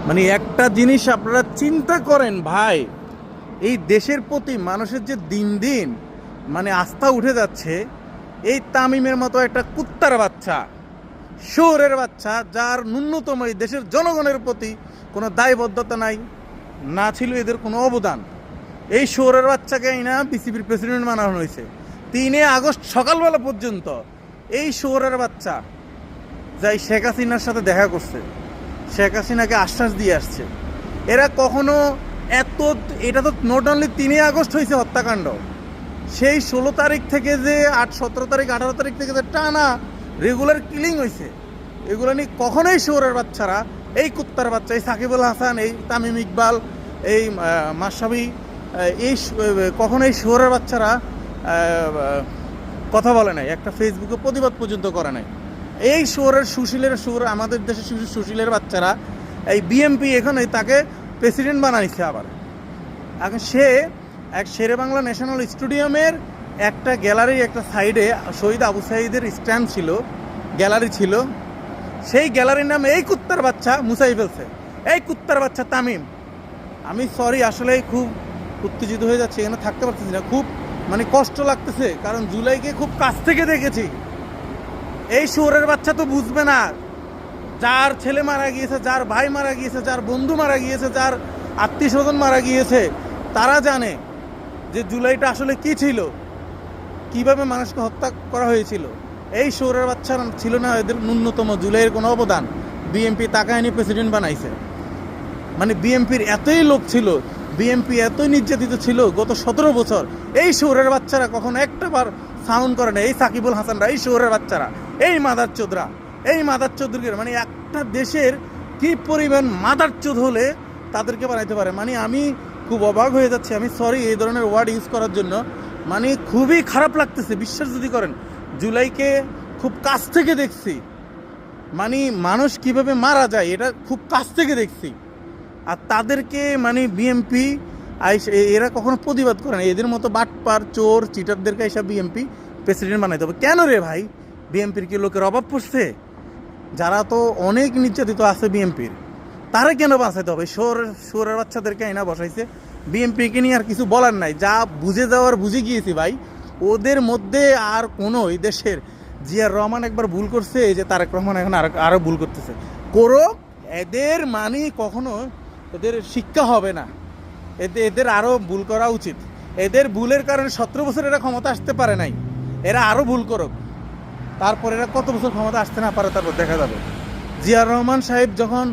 মানে একটা জিনিস আপনারা চিন্তা করেন ভাই, এই দেশের প্রতি মানুষের যে দিন দিন মানে আস্থা উঠে যাচ্ছে, এই তামিমের মতো একটা কুত্তার বাচ্চা, শুয়োরের বাচ্চা, যার ন্যূনতম এই দেশের জনগণের প্রতি কোনো দায়বদ্ধতা নাই, না ছিল এদের কোনো অবদান, এই শুয়োরের বাচ্চাকে না বিসিবির প্রেসিডেন্ট বানানো হয়েছে 3 আগস্ট সকালবেলা পর্যন্ত। এই শুয়োরের বাচ্চা যাই শেখ হাসিনার সাথে দেখা করছে, শেখ হাসিনাকে আশ্বাস দিয়ে আসছে। এরা কখনো এত, এটা তো নট অনলি 3 আগস্ট হয়েছে হত্যাকাণ্ড, সেই 16 তারিখ থেকে যে 17 তারিখ 18 তারিখ থেকে যে টানা রেগুলার কিলিং হয়েছে, এগুলো নিয়ে কখনোই শুয়োরের বাচ্চারা, এই কুত্তার বাচ্চা, এই সাকিবুল হাসান, এই তামিম ইকবাল, এই মাশরাফি, এই কখনোই শুয়োরের বাচ্চারা কথা বলে নাই, একটা ফেসবুকে প্রতিবাদ পর্যন্ত করে নাই। এই শুয়োরের সুশীলের সুর, আমাদের দেশের সুশীলের বাচ্চারা এই বিএমপি এখন তাকে প্রেসিডেন্ট বানাইছে আবার। এখন সে এক শেরে বাংলা ন্যাশনাল স্টেডিয়ামের একটা গ্যালারির একটা সাইডে শহীদ আবু সাঈদের স্ট্যাম্প ছিল, গ্যালারি ছিল, সেই গ্যালারির নামে এই কুত্তার বাচ্চা মুছাই ফেলছে। এই কুত্তার বাচ্চা তামিম, আমি সরি, আসলে খুব উত্তেজিত হয়ে যাচ্ছে, এখানে থাকতে পারতেছি না, খুব মানে কষ্ট লাগতেছে, কারণ জুলাইকে খুব কাছ থেকে দেখেছি। এই শুয়োরের বাচ্চা তো বুঝবে না, যার ছেলে মারা গিয়েছে, যার ভাই মারা গিয়েছে, যার বন্ধু মারা গিয়েছে, যার আত্মীয় স্বজন মারা গিয়েছে, তারা জানে যে জুলাইটা আসলে কি ছিল, কিভাবে মানুষকে হত্যা করা হয়েছিল। এই শুয়োরের বাচ্চা ছিল না এদের ন্যূনতম জুলাইয়ের কোনো অবদান, বিএমপি তাকায় নিয়ে প্রেসিডেন্ট বানাইছে। মানে বিএমপির এতই লোক ছিল, বিএমপি এতই নির্যাতিত ছিল গত 17 বছর, এই শুয়োরের বাচ্চারা কখনো একটা বার সাউন্ড করে না। এই সাকিবুল হাসানরা, এই শুয়োরের বাচ্চারা, এই মাদারচোদরা, এই মাদারচোদদের, মানে একটা দেশের কি পরিমাণ মাদারচোদ হলে তাদেরকে বানাইতে পারে। মানে আমি খুব অবাক হয়ে যাচ্ছি, আমি সরি এই ধরনের ওয়ার্ড ইউজ করার জন্য, মানে খুবই খারাপ লাগতেছে। বিশ্বাস যদি করেন, জুলাইকে খুব কাছ থেকে দেখছি, মানে মানুষ কিভাবে মারা যায় এটা খুব কাছ থেকে দেখছি, আর তাদেরকে মানে বিএমপি এরা কখনো প্রতিবাদ করে না। এদের মতো বাটপার, চোর, চিটারদেরকে এসব বিএমপি প্রেসিডেন্ট বানাইতে হবে কেন রে ভাই? বিএমপির কি লোকের অভাব পড়ছে? যারা তো অনেক নির্যাতিত আছে বিএমপির, তারা কেন বাঁচাইতে হবে? শোরের বাচ্চাদেরকে আইনা বসাইছে। বিএমপিকে নিয়ে আর কিছু বলার নাই, যা বুঝে যাওয়ার বুঝে গিয়েছি ভাই। ওদের মধ্যে আর কোনো, এই দেশের জিয়ার রহমান একবার ভুল করছে, এই যে তারেক রহমান এখন আরও ভুল করতেছে। করো, এদের মানে কখনো এদের শিক্ষা হবে না, এদের আরও ভুল করা উচিত। এদের ভুলের কারণে 17 বছর এরা ক্ষমতা আসতে পারে নাই, এরা আরও ভুল করুক, তারপর এরা কত বছর ক্ষমতা আসতে না পারে তারপর দেখা যাবে। জিয়ার রহমান সাহেব যখন